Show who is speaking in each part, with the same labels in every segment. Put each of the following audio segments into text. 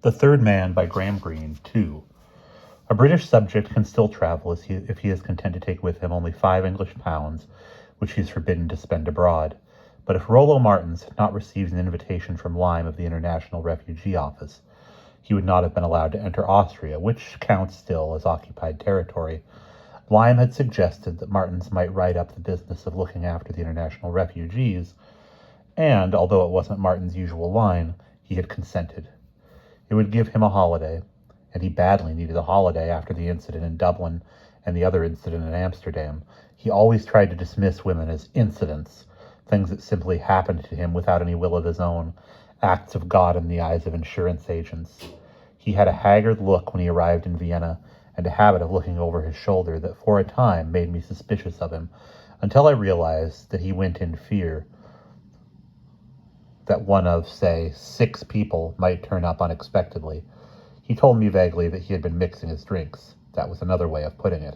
Speaker 1: The Third Man by Graham Greene, 2. A British subject can still travel if he is content to take with him only 5 English pounds, which he is forbidden to spend abroad. But if Rollo Martins had not received an invitation from Lyme of the International Refugee Office, he would not have been allowed to enter Austria, which counts still as occupied territory. Lyme had suggested that Martins might write up the business of looking after the international refugees, and, although it wasn't Martin's usual line, he had consented. It would give him a holiday, and he badly needed a holiday after the incident in Dublin and the other incident in Amsterdam. He always tried to dismiss women as incidents, things that simply happened to him without any will of his own, acts of God in the eyes of insurance agents. He had a haggard look when he arrived in Vienna, and a habit of looking over his shoulder that for a time made me suspicious of him, until I realized that he went in fear that one of, say, 6 people might turn up unexpectedly. He told me vaguely that he had been mixing his drinks. That was another way of putting it.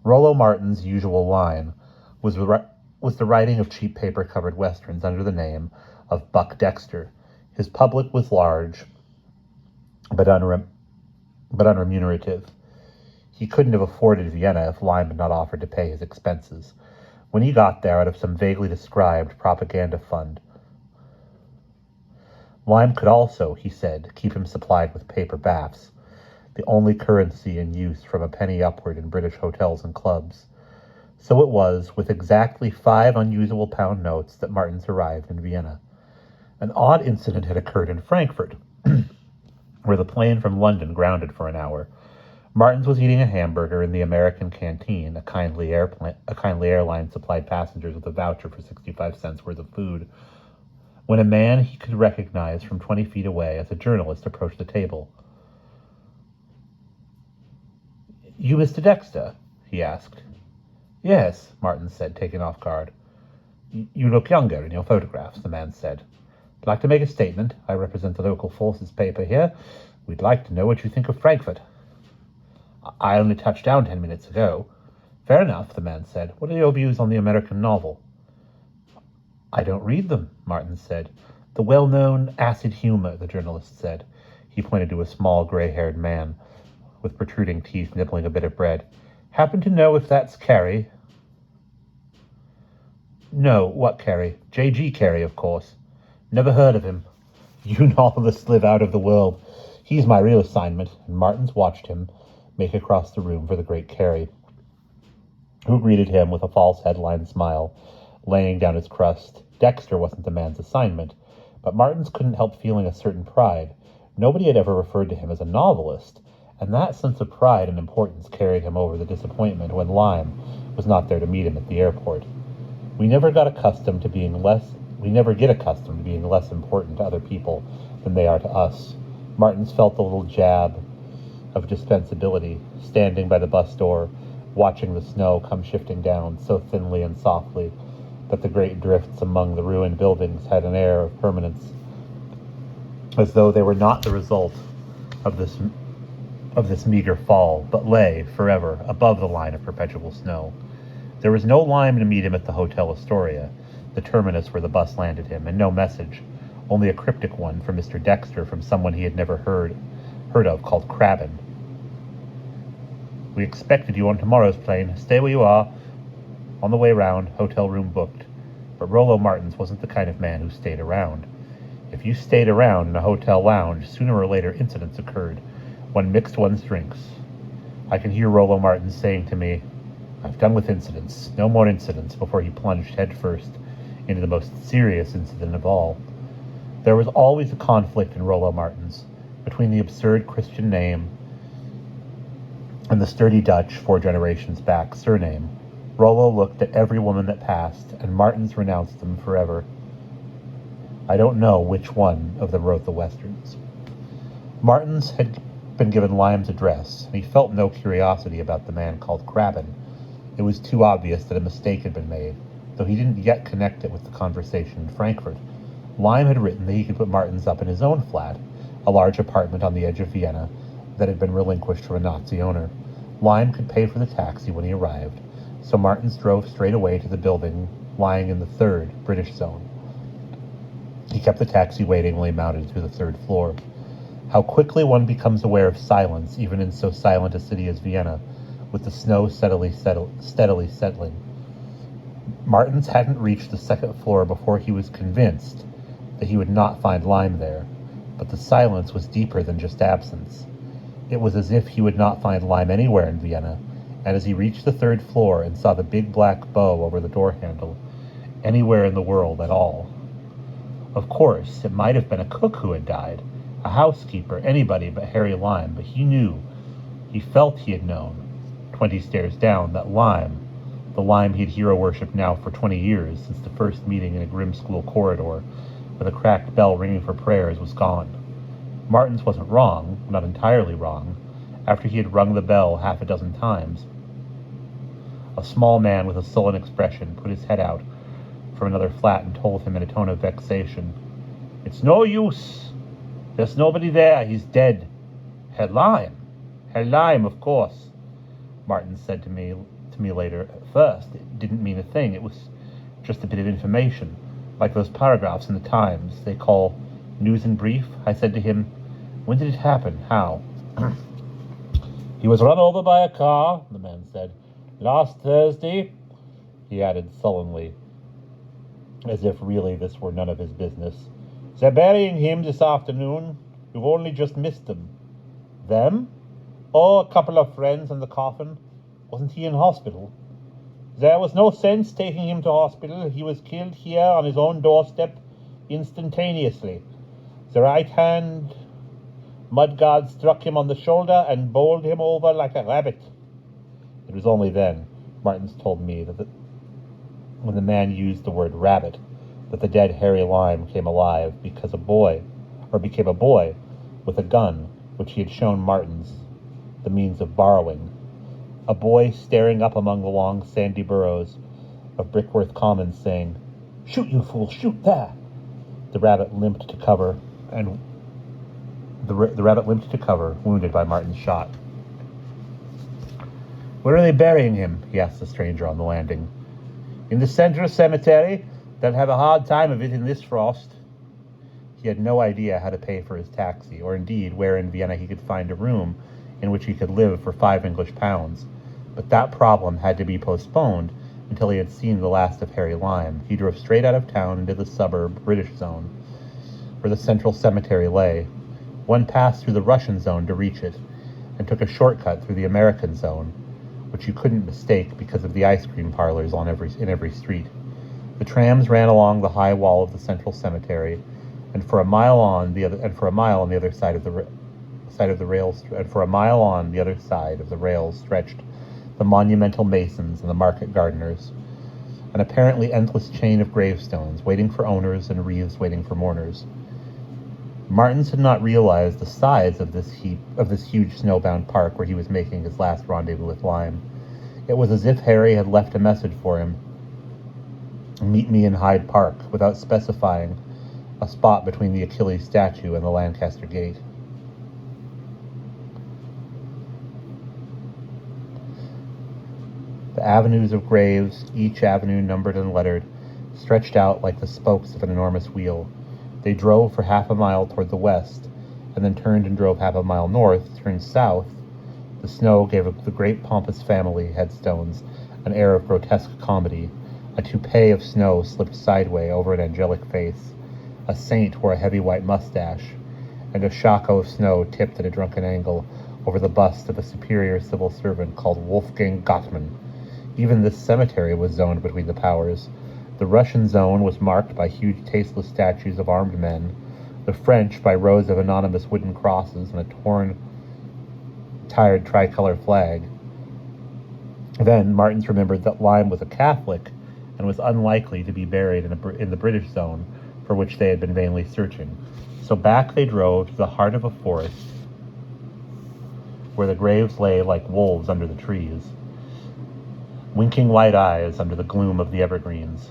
Speaker 1: Rollo Martin's usual line was the writing of cheap paper-covered westerns under the name of Buck Dexter. His public was large, but unremunerative. He couldn't have afforded Vienna if Lyme had not offered to pay his expenses. When he got there out of some vaguely described propaganda fund, Lyme could also, he said, keep him supplied with paper baths, the only currency in use from a penny upward in British hotels and clubs. So it was with exactly 5 unusual pound notes that Martins arrived in Vienna. An odd incident had occurred in Frankfurt, where the plane from London grounded for an hour. Martins was eating a hamburger in the American canteen. A kindly airline supplied passengers with a voucher for 65 cents worth of food, when a man he could recognize from 20 feet away as a journalist approached the table. "You Mr. Dexter?" he asked. "Yes," Martins said, taken off guard. "You look younger in your photographs," the man said. "I'd like to make a statement. I represent the local forces paper here. We'd like to know what you think of Frankfurt." "I only touched down 10 minutes ago." "Fair enough," the man said. "What are your views on the American novel?" "I don't read them," Martins said. "The well-known acid humor," the journalist said. He pointed to a small, gray-haired man with protruding teeth nibbling a bit of bread. "Happen to know if that's Carey?" "No, what Carey?" "J.G. Carey, of course." "Never heard of him." "You novelists live out of the world. He's my real assignment," and Martins watched him make across the room for the great Carey, who greeted him with a false headline smile, laying down his crust. Dexter wasn't the man's assignment, but Martins couldn't help feeling a certain pride. Nobody had ever referred to him as a novelist, and that sense of pride and importance carried him over the disappointment when Lyme was not there to meet him at the airport. We never get accustomed to being less important to other people than they are to us. Martins felt a little jab of dispensability, standing by the bus door, watching the snow come shifting down so thinly and softly that the great drifts among the ruined buildings had an air of permanence, as though they were not the result of this meager fall, but lay, forever, above the line of perpetual snow. There was no Lyme to meet him at the Hotel Astoria, the terminus where the bus landed him, and no message, only a cryptic one from Mr. Dexter from someone he had never heard of called Crabbin. "We expected you on tomorrow's plane. Stay where you are. On the way round, hotel room booked." But Rollo Martins wasn't the kind of man who stayed around. If you stayed around in a hotel lounge, sooner or later incidents occurred. One mixed one's drinks. I can hear Rollo Martins saying to me, "I've done with incidents. No more incidents," before he plunged headfirst into the most serious incident of all. There was always a conflict in Rollo Martins between the absurd Christian name and the sturdy Dutch, 4 generations back, surname. Rollo looked at every woman that passed, and Martins renounced them forever. I don't know which one of them wrote the westerns. Martins had been given Lyme's address, and he felt no curiosity about the man called Crabbin. It was too obvious that a mistake had been made, though he didn't yet connect it with the conversation in Frankfurt. Lyme had written that he could put Martins up in his own flat, a large apartment on the edge of Vienna that had been relinquished to a Nazi owner. Lyme could pay for the taxi when he arrived, so Martins drove straight away to the building lying in the 3rd British zone. He kept the taxi waiting while he mounted to the 3rd floor. How quickly one becomes aware of silence, even in so silent a city as Vienna, with the snow steadily settling. Martins hadn't reached the second floor before he was convinced that he would not find Lime there, but the silence was deeper than just absence. It was as if he would not find Lime anywhere in Vienna, and as he reached the third floor and saw the big black bow over the door handle, anywhere in the world at all. Of course, it might have been a cook who had died, a housekeeper, anybody but Harry Lime, but he knew, he felt he had known, 20 stairs down, that Lime, the Lime he'd hero-worshipped now for 20 years, since the first meeting in a grim school corridor, with a cracked bell ringing for prayers, was gone. Martins wasn't wrong, not entirely wrong. After he had rung the bell half a dozen times, a small man with a sullen expression put his head out from another flat and told him in a tone of vexation, "It's no use. There's nobody there. He's dead." "Herr Lime? Herr Lime, of course," Martin said to me later. At first, it didn't mean a thing. It was just a bit of information, like those paragraphs in the Times they call news in brief. I said to him, "When did it happen? How?" "He was run over by a car," the man said. "Last Thursday," he added sullenly, as if really this were none of his business. "They're burying him this afternoon. You've only just missed them." "Them?" "Oh, a couple of friends in the coffin." "Wasn't he in hospital?" "There was no sense taking him to hospital. He was killed here on his own doorstep instantaneously. The right-hand mudguard struck him on the shoulder and bowled him over like a rabbit." It was only then, Martins told me, that when the man used the word rabbit, that the dead Harry Lime came alive became a boy with a gun, which he had shown Martins the means of borrowing. A boy staring up among the long sandy burrows of Brickworth Commons, saying, "Shoot, you fool, shoot there!" The rabbit limped to cover, wounded by Martin's shot. "Where are they burying him?" he asked the stranger on the landing. "In the central cemetery. They'll have a hard time of it in this frost." He had no idea how to pay for his taxi, or indeed where in Vienna he could find a room in which he could live for £5 English. But that problem had to be postponed until he had seen the last of Harry Lime. He drove straight out of town into the suburb British zone, where the central cemetery lay. One passed through the Russian zone to reach it, and took a shortcut through the American zone, which you couldn't mistake because of the ice cream parlors in every street. The trams ran along the high wall of the central cemetery, and for a mile on the other side of the rails stretched the monumental masons and the market gardeners, an apparently endless chain of gravestones waiting for owners and wreaths waiting for mourners. Martins had not realized the size of this huge snowbound park where he was making his last rendezvous with Lime. It was as if Harry had left a message for him, "Meet me in Hyde Park," without specifying a spot between the Achilles statue and the Lancaster Gate. The avenues of graves, each avenue numbered and lettered, stretched out like the spokes of an enormous wheel. They drove for half a mile toward the west, and then turned and drove half a mile north, turned south. The snow gave the great pompous family headstones an air of grotesque comedy. A toupee of snow slipped sideway over an angelic face. A saint wore a heavy white mustache, and a shako of snow tipped at a drunken angle over the bust of a superior civil servant called Wolfgang Gottman. Even this cemetery was zoned between the powers. The Russian zone was marked by huge tasteless statues of armed men, the French by rows of anonymous wooden crosses and a torn, tired tricolor flag. Then Martins remembered that Lime was a Catholic and was unlikely to be buried in the British zone, for which they had been vainly searching. So back they drove to the heart of a forest, where the graves lay like wolves under the trees, winking white eyes under the gloom of the evergreens.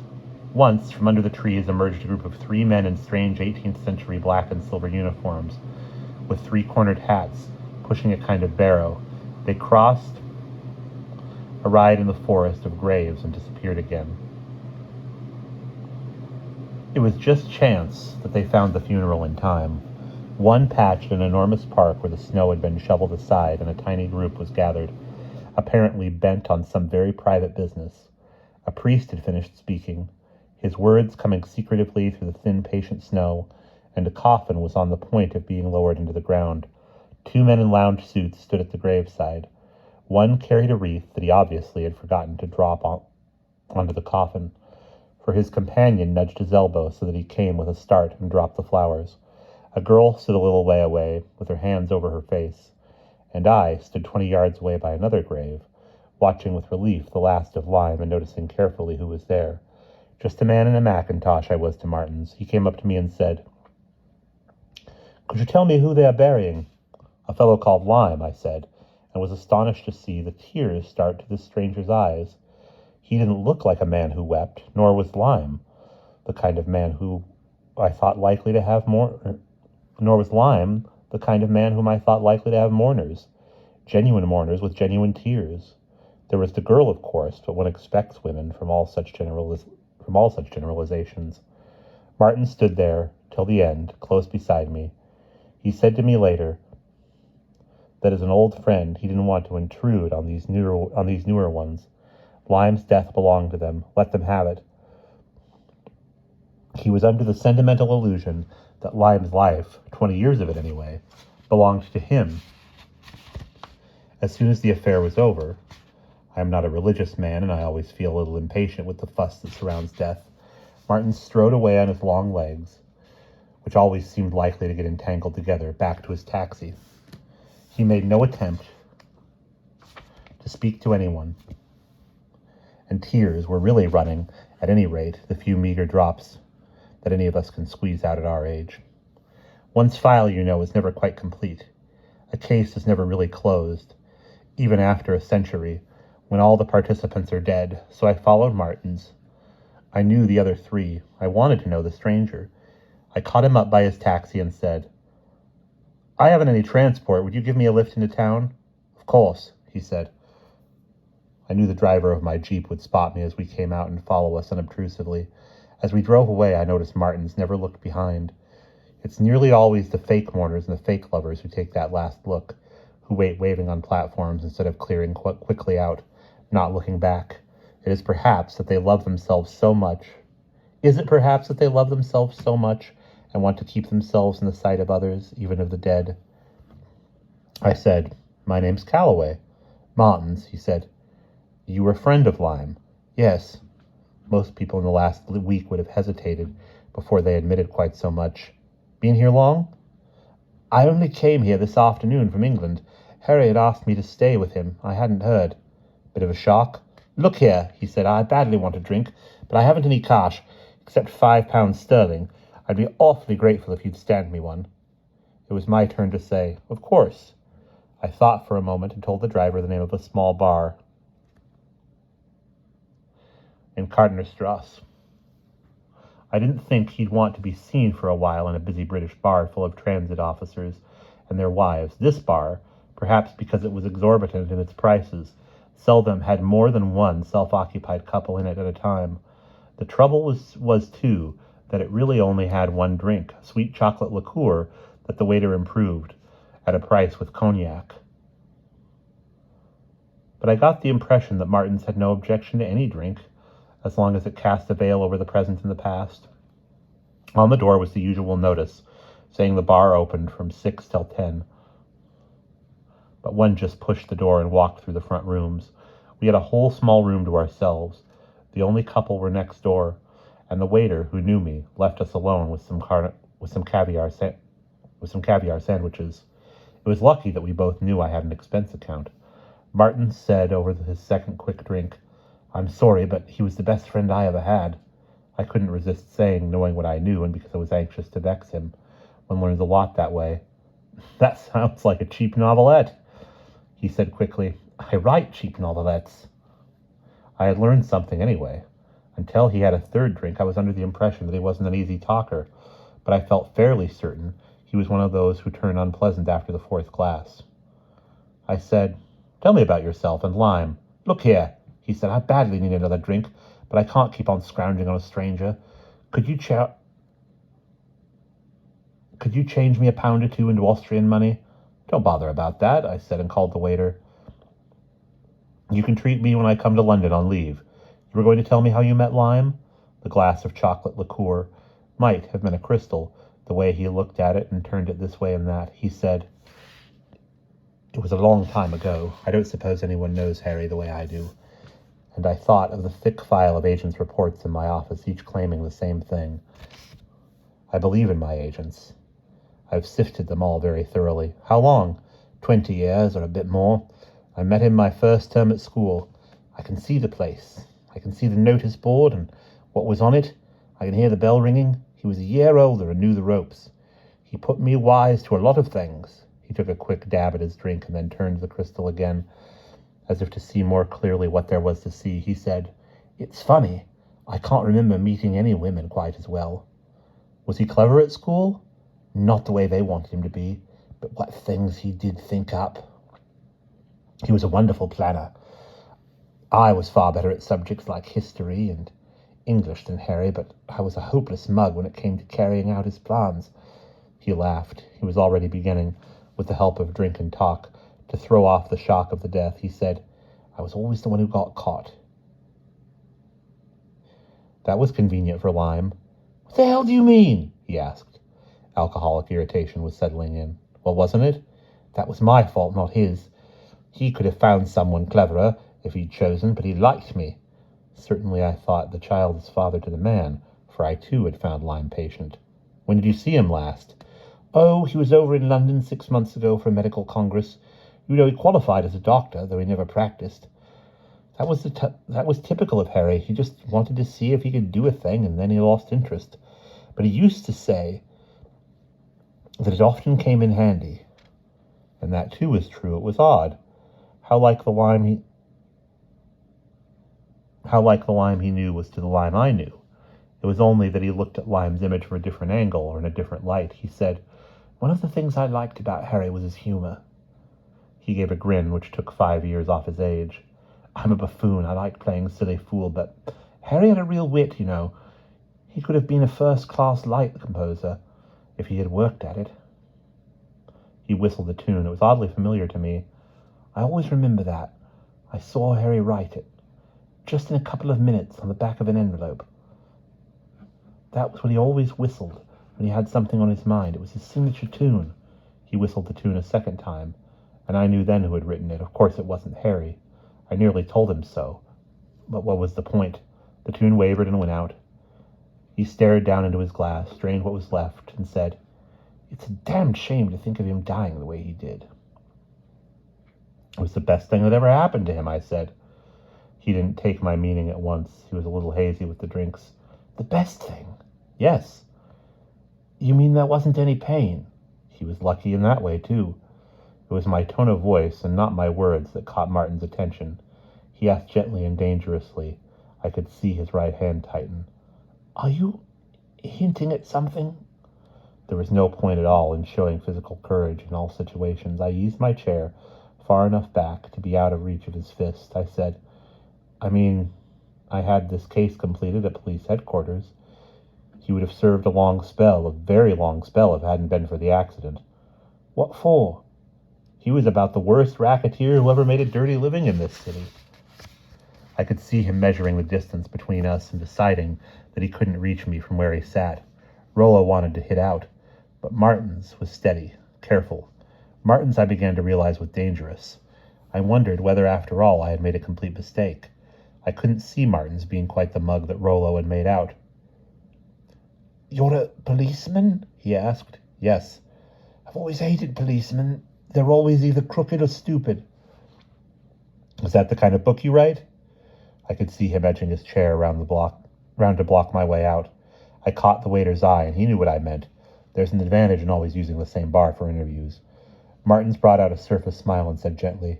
Speaker 1: Once, from under the trees emerged a group of 3 men in strange 18th century black and silver uniforms, with 3-cornered hats, pushing a kind of barrow. They crossed a ride in the forest of graves and disappeared again. It was just chance that they found the funeral in time. One patch in an enormous park where the snow had been shoveled aside and a tiny group was gathered, apparently bent on some very private business. A priest had finished speaking, his words coming secretively through the thin, patient snow, and a coffin was on the point of being lowered into the ground. 2 men in lounge suits stood at the graveside. One carried a wreath that he obviously had forgotten to drop onto the coffin, for his companion nudged his elbow so that he came with a start and dropped the flowers. A girl stood a little way away, with her hands over her face, and I stood 20 yards away by another grave, watching with relief the last of Lime and noticing carefully who was there. Just a man in a mackintosh I was to Martins. He came up to me and said, "Could you tell me who they are burying?" "A fellow called Lime," I said, and was astonished to see the tears start to this stranger's eyes. He didn't look like a man who wept, nor was Lime the kind of man who I thought likely to have nor was Lime the kind of man whom I thought likely to have mourners. Genuine mourners with genuine tears. There was the girl, of course, but one expects women from all such generalizations. Martin stood there till the end, close beside me. He said to me later that as an old friend he didn't want to intrude on these newer ones. Lime's death belonged to them. Let them have it. He was under the sentimental illusion that Lime's life, 20 years of it anyway, belonged to him. As soon as the affair was over, I am not a religious man, and I always feel a little impatient with the fuss that surrounds death, Martin strode away on his long legs, which always seemed likely to get entangled together, back to his taxi. He made no attempt to speak to anyone, and tears were really running, at any rate, the few meager drops that any of us can squeeze out at our age. One's file, you know, is never quite complete. A case is never really closed, even after a century, when all the participants are dead, so I followed Martin's. I knew the other 3. I wanted to know the stranger. I caught him up by his taxi and said, "I haven't any transport. Would you give me a lift into town?" "Of course," he said. I knew the driver of my Jeep would spot me as we came out and follow us unobtrusively. As we drove away, I noticed Martins never looked behind. It's nearly always the fake mourners and the fake lovers who take that last look, who wait waving on platforms instead of clearing quickly out, not looking back. It is perhaps that they love themselves so much. Is it perhaps that they love themselves so much and want to keep themselves in the sight of others, even of the dead? I said, "My name's Calloway." "Martins," he said. "You were a friend of Lime?" "Yes." Most people in the last week would have hesitated before they admitted quite so much. "Been here long?" "I only came here this afternoon from England. Harry had asked me to stay with him. I hadn't heard." "Bit of a shock?" "Look here," he said, "I badly want a drink, but I haven't any cash, except £5 sterling. I'd be awfully grateful if you'd stand me one." It was my turn to say, "Of course." I thought for a moment and told the driver the name of a small bar in Gardnerstrasse. I didn't think he'd want to be seen for a while in a busy British bar full of transit officers and their wives. This bar, perhaps because it was exorbitant in its prices, seldom had more than one self-occupied couple in it at a time. The trouble was too, that it really only had one drink, a sweet chocolate liqueur that the waiter improved, at a price with cognac. But I got the impression that Martins had no objection to any drink, as long as it cast a veil over the present and the past. On the door was the usual notice, saying the bar opened from 6 till 10. But one just pushed the door and walked through the front rooms. We had a whole small room to ourselves. The only couple were next door, and the waiter, who knew me, left us alone with some caviar sandwiches. It was lucky that we both knew I had an expense account. Martin said over his second quick drink, "I'm sorry, but he was the best friend I ever had." I couldn't resist saying, knowing what I knew, and because I was anxious to vex him. One learns a lot that way. "That sounds like a cheap novelette," he said quickly. "I write cheap novelettes." I had learned something anyway. Until he had a third drink, I was under the impression that he wasn't an easy talker, but I felt fairly certain he was one of those who turn unpleasant after the 4th glass. I said, "Tell me about yourself and Lime." "Look here," he said, "I badly need another drink, but I can't keep on scrounging on a stranger. Could Could you change me a pound or two into Austrian money? Don't bother about that, I said, and called the waiter. You can treat me when I come to London on leave. You were going to tell me how you met Lime? The glass of chocolate liqueur might have been a crystal, the way he looked at it and turned it this way and that. He said, "It was a long time ago. I don't suppose anyone knows Harry the way I do." And I thought of the thick file of agents' reports in my office, each claiming the same thing. I believe in my agents. I've sifted them all very thoroughly. How long? 20 years or a bit more. I met him my first term at school. I can see the place. I can see the notice board and what was on it. I can hear the bell ringing. He was a year older and knew the ropes. He put me wise to a lot of things. He took a quick dab at his drink and then turned to the crystal again, as if to see more clearly what there was to see. He said, "It's funny. I can't remember meeting any women quite as well." Was he clever at school? Not the way they wanted him to be, but what things he did think up. He was a wonderful planner. I was far better at subjects like history and English than Harry, but I was a hopeless mug when it came to carrying out his plans. He laughed. He was already beginning, with the help of drink and talk, to throw off the shock of the death. He said, "I was always the one who got caught." That was convenient for Lime. "What the hell do you mean?" he asked. Alcoholic irritation was settling in. "Well, wasn't it? That was my fault, not his. He could have found someone cleverer if he'd chosen, but he liked me." Certainly I thought the child is father to the man, for I too had found Lyme patient. "When did you see him last?" "Oh, he was over in London 6 months ago for a medical congress. You know, he qualified as a doctor, though he never practiced. That was typical of Harry. He just wanted to see if he could do a thing, and then he lost interest. But he used to say that it often came in handy. And that too was true. It was odd. How like the Lyme he knew was to the Lyme I knew. It was only that he looked at Lyme's image from a different angle or in a different light. He said, "One of the things I liked about Harry was his humor." He gave a grin which took 5 years off his age. "I'm a buffoon. I liked playing silly fool, but Harry had a real wit, you know. He could have been a first-class light composer if he had worked at it." He whistled a tune. It was oddly familiar to me. I always remember that. I saw Harry write it, just in a couple of minutes on the back of an envelope. That was what he always whistled when he had something on his mind. It was his signature tune. He whistled the tune a second time, and I knew then who had written it. Of course it wasn't Harry. I nearly told him so. But what was the point? The tune wavered and went out. He stared down into his glass, drained what was left, and said, "It's a damned shame to think of him dying the way he did." "It was the best thing that ever happened to him," I said. He didn't take my meaning at once. He was a little hazy with the drinks. "The best thing?" "Yes." "You mean there wasn't any pain?" He was lucky in that way, too. It was my tone of voice and not my words that caught Martin's attention. He asked gently and dangerously. I could see his right hand tighten. "Are you hinting at something?" There was no point at all in showing physical courage in all situations. I eased my chair far enough back to be out of reach of his fist. I said, "I mean, I had this case completed at police headquarters. He would have served a very long spell, if it hadn't been for the accident." "What for?" "He was about the worst racketeer who ever made a dirty living in this city." I could see him measuring the distance between us and deciding that he couldn't reach me from where he sat. Rollo wanted to hit out, but Martin's was steady, careful. Martin's, I began to realize, was dangerous. I wondered whether, after all, I had made a complete mistake. I couldn't see Martin's being quite the mug that Rollo had made out. "You're a policeman?" he asked. "Yes." "I've always hated policemen. They're always either crooked or stupid." "Is that the kind of book you write?" I could see him edging his chair round to block my way out. I caught the waiter's eye, and he knew what I meant. There's an advantage in always using the same bar for interviews. Martins brought out a surface smile and said gently,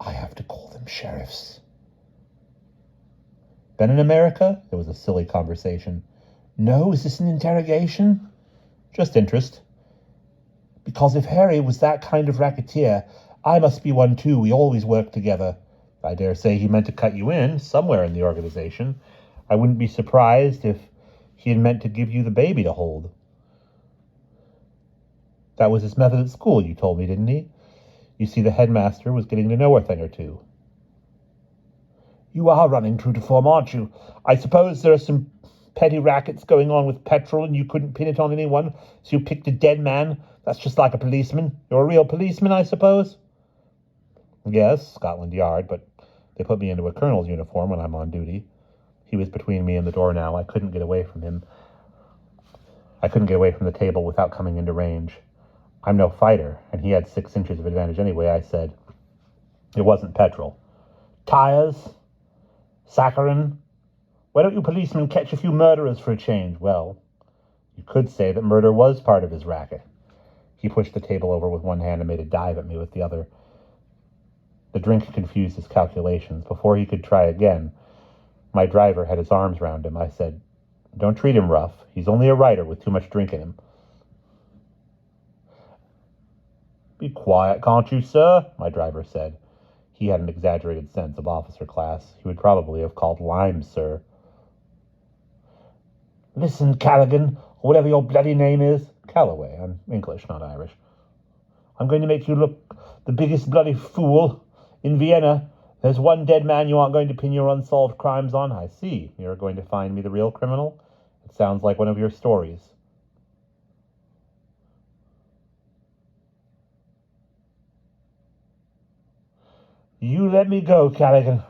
Speaker 1: "I have to call them sheriffs." "Been in America?" It was a silly conversation. "No, is this an interrogation?" "Just interest." "Because if Harry was that kind of racketeer, I must be one too. We always work together." "I dare say he meant to cut you in, somewhere in the organization. I wouldn't be surprised if he had meant to give you the baby to hold." That was his method at school, you told me, didn't he? You see, the headmaster was getting to know a thing or two. You are running true to form, aren't you? I suppose there are some petty rackets going on with petrol and you couldn't pin it on anyone, so you picked a dead man. That's just like a policeman. You're a real policeman, I suppose? Yes, Scotland Yard, but they put me into a colonel's uniform when I'm on duty. He was between me and the door now. I couldn't get away from him. I couldn't get away from the table without coming into range. I'm no fighter, and he had 6 inches of advantage anyway, I said. It wasn't petrol. Tires? Saccharin? Why don't you policemen catch a few murderers for a change? Well, you could say that murder was part of his racket. He pushed the table over with one hand and made a dive at me with the other. The drink confused his calculations. Before he could try again, my driver had his arms round him. I said, Don't treat him rough. He's only a writer with too much drink in him. Be quiet, can't you, sir? My driver said. He had an exaggerated sense of officer class. He would probably have called Limes, sir. Listen, Callaghan, or whatever your bloody name is. Calloway. I'm English, not Irish. I'm going to make you look the biggest bloody fool. In Vienna, there's one dead man you aren't going to pin your unsolved crimes on. I see. You're going to find me the real criminal? It sounds like one of your stories. You let me go, Callaghan.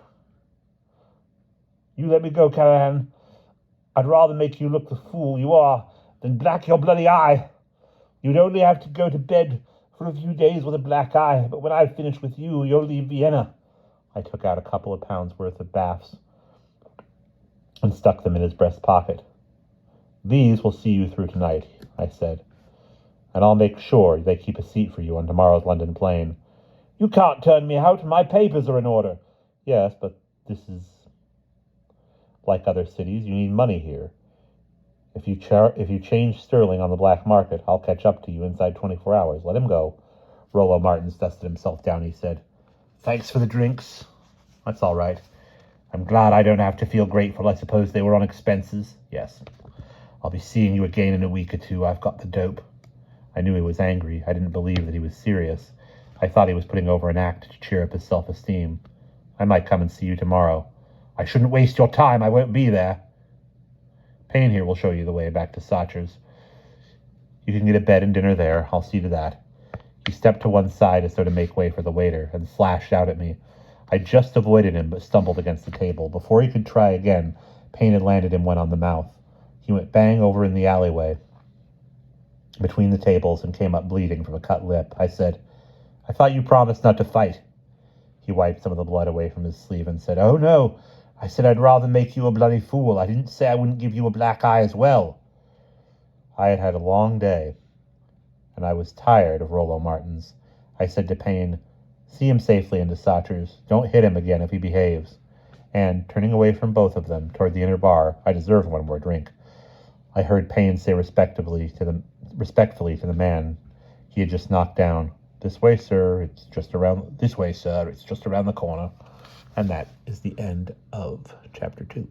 Speaker 1: You let me go, Callahan. I'd rather make you look the fool you are than black your bloody eye. You'd only have to go to bed for a few days with a black eye, but when I've finished with you, you'll leave Vienna. I took out a couple of pounds worth of baths and stuck them in his breast pocket. These will see you through tonight, I said, and I'll make sure they keep a seat for you on tomorrow's London plane. You can't turn me out. My papers are in order. Yes, but this is like other cities. You need money here. If you change sterling on the black market, I'll catch up to you inside 24 hours. Let him go. Rollo Martins dusted himself down. He said, Thanks for the drinks. That's all right. I'm glad I don't have to feel grateful. I suppose they were on expenses. Yes. I'll be seeing you again in a week or two. I've got the dope. I knew he was angry. I didn't believe that he was serious. I thought he was putting over an act to cheer up his self-esteem. I might come and see you tomorrow. I shouldn't waste your time. I won't be there. Payne here will show you the way back to Sacher's. You can get a bed and dinner there. I'll see to that. He stepped to one side as though to make way for the waiter and flashed out at me. I just avoided him but stumbled against the table. Before he could try again, Payne had landed him one on the mouth. He went bang over in the alleyway between the tables and came up bleeding from a cut lip. I said, I thought you promised not to fight. He wiped some of the blood away from his sleeve and said, Oh, no. I said I'd rather make you a bloody fool. I didn't say I wouldn't give you a black eye as well. I had had a long day, and I was tired of Rollo Martins. I said to Payne, See him safely into Sacher's. Don't hit him again if he behaves. And, turning away from both of them toward the inner bar, I deserve one more drink. I heard Payne say respectfully to the man he had just knocked down, This way, sir, it's just around the corner. And that is the end of chapter 2.